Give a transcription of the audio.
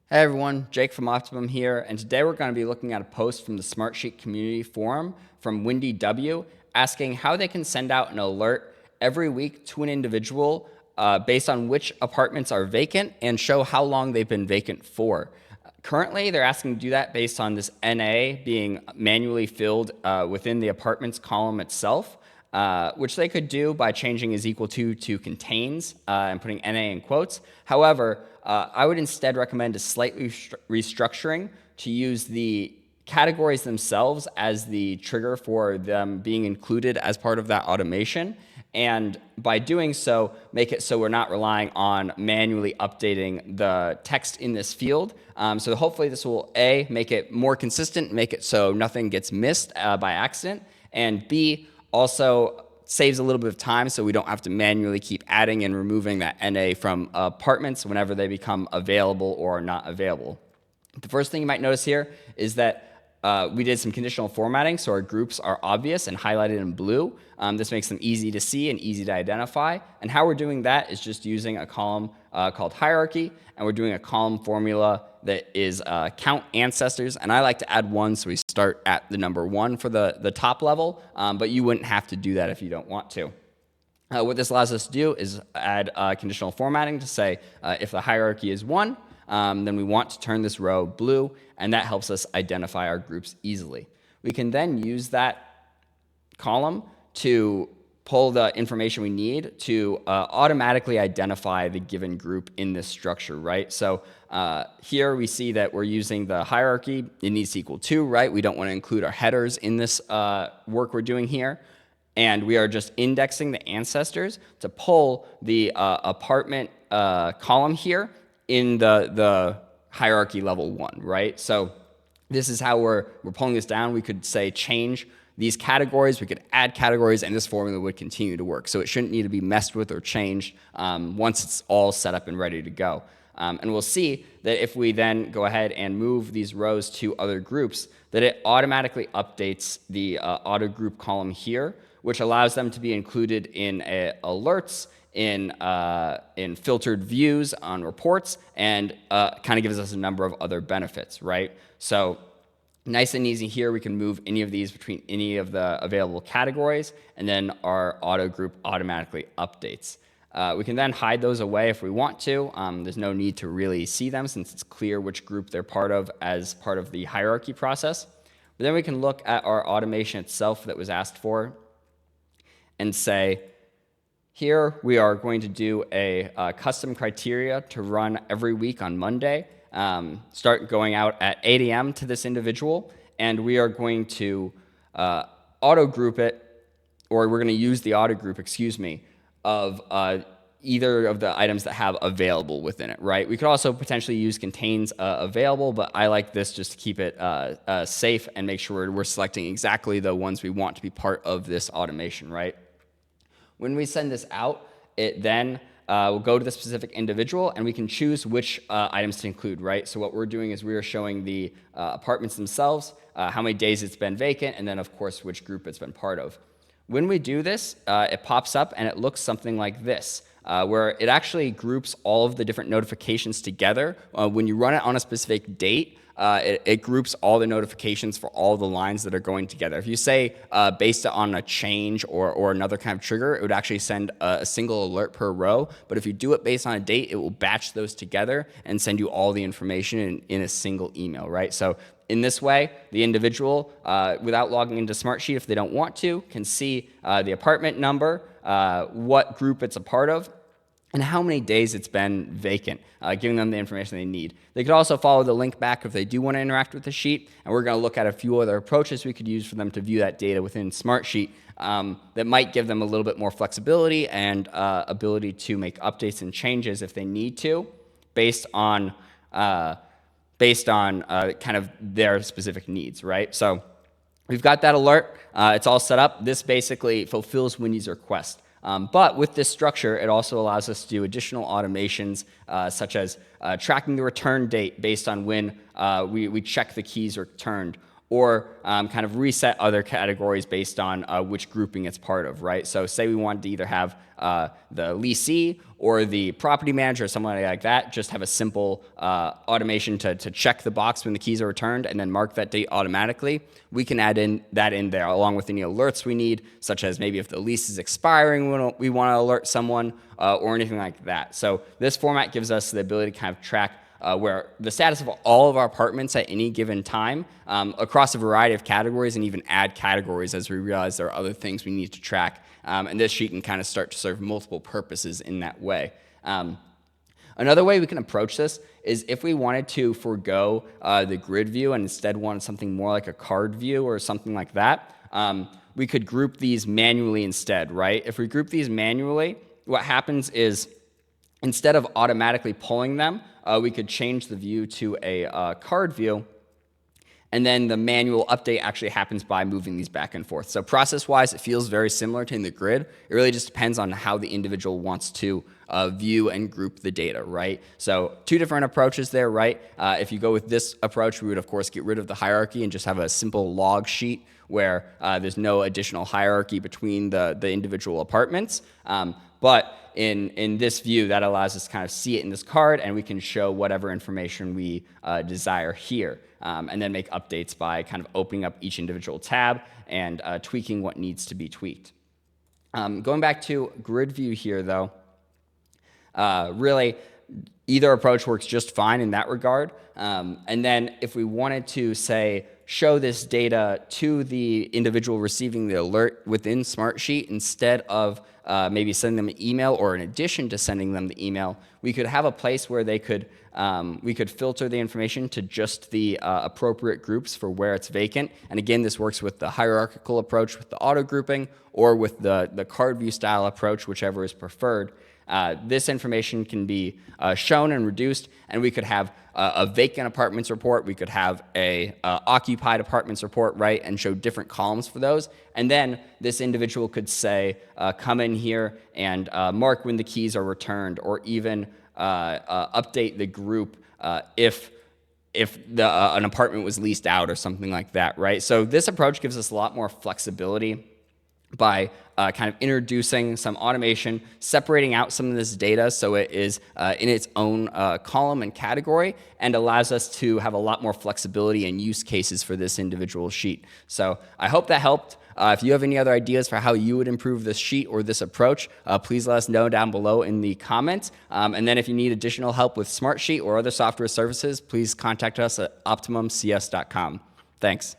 Hey everyone, Jake from Optimum here, and today we're going to be looking at a post from the Smartsheet community forum from Wendy W. asking how they can send out an alert every week to an individual based on which apartments are vacant and show how long they've been vacant for. Currently, they're asking to do that based on this NA being manually filled within the apartments column itself. Which they could do by changing is equal to contains and putting NA in quotes. However, I would instead recommend a slight restructuring to use the categories themselves as the trigger for them being included as part of that automation. And by doing so, make it so we're not relying on manually updating the text in this field. So hopefully this will A, make it more consistent, make it so nothing gets missed by accident, and B, also saves a little bit of time so we don't have to manually keep adding and removing that NA from apartments whenever they become available or not available. The first thing you might notice here is that we did some conditional formatting, so our groups are obvious and highlighted in blue. This makes them easy to see and easy to identify. And how we're doing that is just using a column called hierarchy, and we're doing a column formula that is count ancestors. And I like to add 1, so we start at the number 1 for the top level, but you wouldn't have to do that if you don't want to. What this allows us to do is add conditional formatting to say if the hierarchy is 1, then we want to turn this row blue, and that helps us identify our groups easily. We can then use that column to pull the information we need to automatically identify the given group in this structure, right? So here we see that we're using the hierarchy. It needs to equal 2, right? We don't want to include our headers in this work we're doing here. And we are just indexing the ancestors to pull the apartment column here in the hierarchy level 1, right? So this is how we're pulling this down. We could say change these categories, we could add categories, and this formula would continue to work. So it shouldn't need to be messed with or changed once it's all set up and ready to go. And we'll see that if we then go ahead and move these rows to other groups, that it automatically updates the auto group column here, which allows them to be included in alerts, in filtered views on reports, and kind of gives us a number of other benefits, right? So nice and easy here, we can move any of these between any of the available categories, and then our auto group automatically updates. We can then hide those away if we want to. There's no need to really see them since it's clear which group they're part of as part of the hierarchy process. But then we can look at our automation itself that was asked for and say, here we are going to do a custom criteria to run every week on Monday. Start going out at 8 a.m. to this individual, and we are going to auto group it, or we're going to use the auto group, of either of the items that have available within it, right? We could also potentially use contains available, but I like this just to keep it safe and make sure we're selecting exactly the ones we want to be part of this automation, right? When we send this out, it then will go to the specific individual, and we can choose which items to include, right? So what we're doing is we are showing the apartments themselves, how many days it's been vacant, and then, of course, which group it's been part of. When we do this, it pops up, and it looks something like this, where it actually groups all of the different notifications together. When you run it on a specific date, it groups all the notifications for all the lines that are going together. If you say based on a change or another kind of trigger, it would actually send a single alert per row. But if you do it based on a date, it will batch those together and send you all the information in a single email, right? So in this way, the individual, without logging into Smartsheet if they don't want to, can see the apartment number, what group it's a part of, and how many days it's been vacant, giving them the information they need. They could also follow the link back if they do want to interact with the sheet, and we're going to look at a few other approaches we could use for them to view that data within Smartsheet that might give them a little bit more flexibility and ability to make updates and changes if they need to, based on kind of their specific needs, right? So we've got that alert. It's all set up. This basically fulfills Wendy's request. But with this structure, it also allows us to do additional automations, such as tracking the return date based on when we check the keys returned, or kind of reset other categories based on which grouping it's part of, right? So say we wanted to either have the leasee or the property manager or something like that, just have a simple automation to check the box when the keys are returned and then mark that date automatically. We can add in that in there along with any alerts we need, such as maybe if the lease is expiring, we want to alert someone or anything like that. So this format gives us the ability to kind of track where the status of all of our apartments at any given time across a variety of categories, and even add categories as we realize there are other things we need to track. And this sheet can kind of start to serve multiple purposes in that way. Another way we can approach this is if we wanted to forego the grid view and instead wanted something more like a card view or something like that, we could group these manually instead, right? If we group these manually, what happens is instead of automatically pulling them, we could change the view to a card view, and then the manual update actually happens by moving these back and forth. So process-wise, it feels very similar to in the grid. It really just depends on how the individual wants to view and group the data, right? So two different approaches there, right? If you go with this approach, we would, of course, get rid of the hierarchy and just have a simple log sheet where there's no additional hierarchy between the individual apartments. But in this view, that allows us to kind of see it in this card, and we can show whatever information we desire here, and then make updates by kind of opening up each individual tab and tweaking what needs to be tweaked. Going back to grid view here, though, really either approach works just fine in that regard. And then if we wanted to, say, show this data to the individual receiving the alert within Smartsheet instead of maybe sending them an email, or in addition to sending them the email, we could have a place where they could we could filter the information to just the appropriate groups for where it's vacant. And again, this works with the hierarchical approach with the auto grouping, or with the card view style approach, whichever is preferred. This information can be shown and reduced, and we could have a vacant apartments report, we could have a occupied apartments report, right, and show different columns for those. And then this individual could say, come in here and mark when the keys are returned, or even update the group if an apartment was leased out or something like that, right? So this approach gives us a lot more flexibility by kind of introducing some automation, separating out some of this data so it is in its own column and category, and allows us to have a lot more flexibility and use cases for this individual sheet. So I hope that helped. If you have any other ideas for how you would improve this sheet or this approach, please let us know down below in the comments. And then if you need additional help with Smartsheet or other software services, please contact us at optimumcs.com. Thanks.